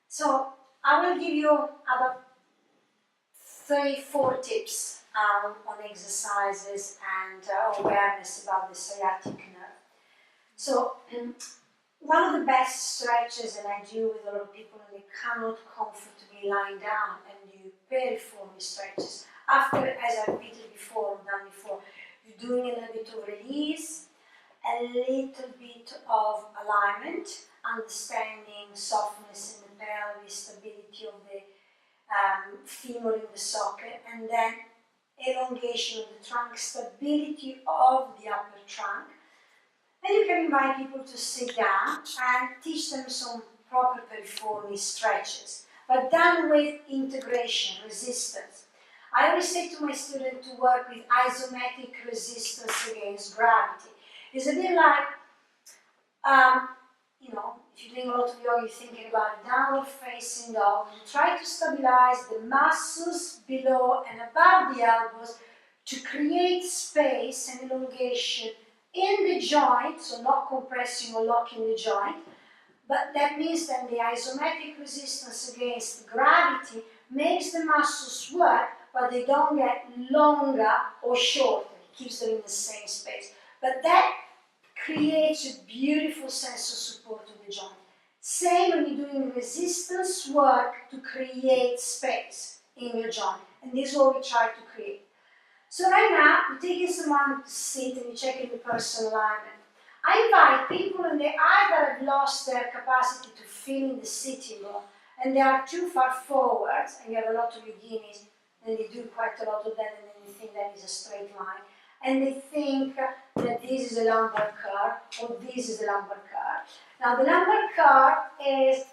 So I will give you about 3-4 tips on exercises and awareness about the sciatic nerve. So one of the best stretches, and I do with a lot of people, and they cannot comfortably lie down and do piriformis stretches. After, as I repeated before, done before, you're doing a little bit of release, a little bit of alignment, understanding softness in the pelvis, stability of the femur in the socket, and then elongation of the trunk, stability of the upper trunk. Then you can invite people to sit down and teach them some proper piriformis stretches, but done with integration, resistance. I always say to my students to work with isometric resistance against gravity. It's a bit like, if you're doing a lot of yoga, you're thinking about a downward facing dog. You try to stabilize the muscles below and above the elbows to create space and elongation in the joint, so not compressing or locking the joint. But that means that the isometric resistance against gravity makes the muscles work, but they don't get longer or shorter. It keeps them in the same space. But that creates a beautiful sense of support to the joint. Same when you're doing resistance work to create space in your joint. And this is what we try to create. So right now, we're taking some time to sit and you're checking the personal alignment. I invite people, and they either have lost their capacity to feel in the sitting bone, and they are too far forwards, and you have a lot of beginners, and they do quite a lot of that, and then you think that is a straight line. And they think that this is a lumbar curve, or this is a lumbar curve. Now the lumbar curve is,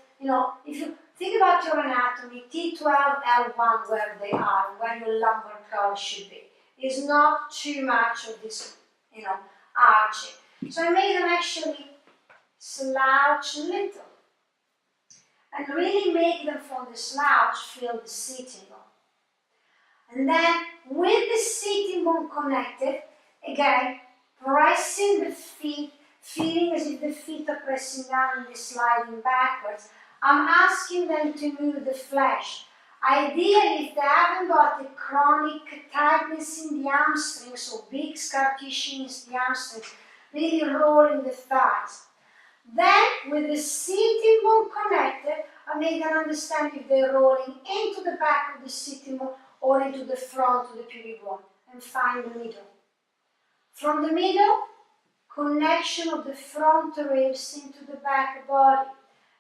if you think about your anatomy, T12, L1, where they are, where your lumbar curve should be. Is not too much of this, arching. So I made them actually slouch a little. And really make them from the slouch feel the sitting bone. And then with the sitting bone connected, again, pressing the feet, feeling as if the feet are pressing down and they're sliding backwards. I'm asking them to move the flesh. Ideally, if they haven't got the chronic tightness in the hamstrings or big scar tissue in the hamstrings, really rolling the thighs. Then, with the sitting bone connected, I make them understand if they're rolling into the back of the sitting bone or into the front of the pubic bone, and find the middle. From the middle, connection of the front ribs into the back body.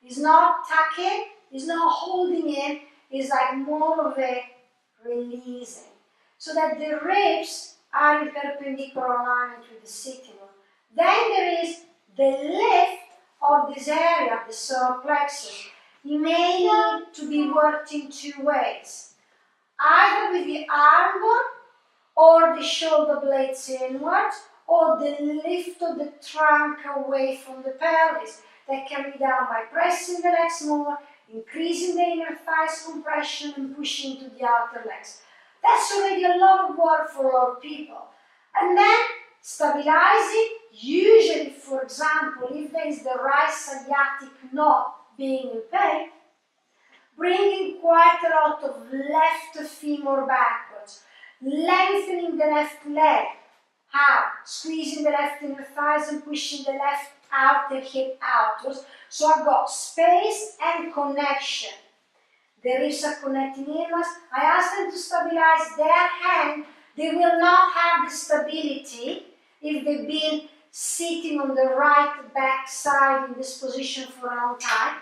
It's not tucking, it's not holding in, it's like more of a releasing. So that the ribs are in perpendicular alignment with the sitting bone. Then there is the lift of this area, the solar plexus. You may need to be worked in two ways. Either with the arm bone, or the shoulder blades inwards, or the lift of the trunk away from the pelvis. That can be done by pressing the legs more, increasing the inner thighs compression, and pushing to the outer legs. That's already a lot of work for a lot of people. And then stabilizing, usually, for example, if there is the right sciatic knot being in pain, bringing quite a lot of left femur backwards, lengthening the left leg. How? Squeezing the left inner thighs and pushing the left outer hip outwards. So I've got space and connection. The ribs are connecting inwards. I ask them to stabilize their hand. They will not have the stability if they've been sitting on the right back side in this position for a long time.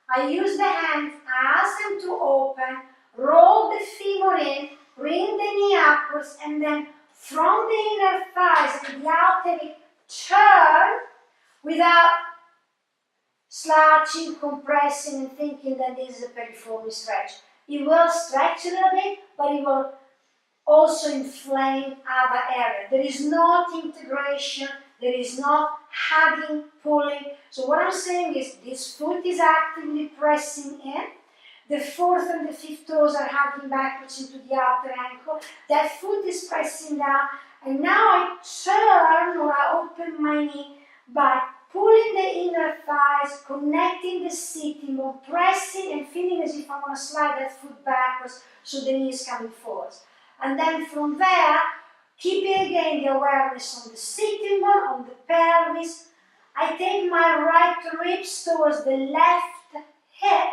I use the hands, I ask them to open, roll the femur in, bring the knee upwards, and then from the inner thighs and the outer hip, turn without slouching, compressing, and thinking that this is a piriformis stretch. It will stretch a little bit, but it will also inflame other areas. There is not integration, there is not hugging, pulling. So what I'm saying is this foot is actively pressing in. The fourth and the fifth toes are hugging backwards into the outer ankle. That foot is pressing down. And now I turn or I open my knee by pulling the inner thighs, connecting the sitting bone, pressing and feeling as if I'm going to slide that foot backwards so the knee is coming forward. And then from there, keeping again the awareness on the sitting bone, on the pelvis. I take my right ribs towards the left hip,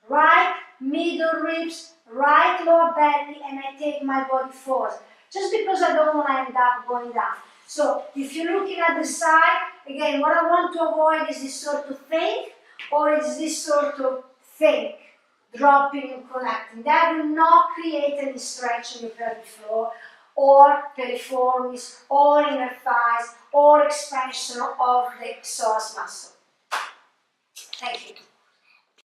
right middle ribs, right lower belly, and I take my body forward. Just because I don't want to end up going down. So if you're looking at the side, again, what I want to avoid is this sort of thing, or is this sort of thing, dropping and connecting. That will not create any stretch on your pelvic floor, or piriformis, or inner thighs, or expansion of the psoas muscle. Thank you.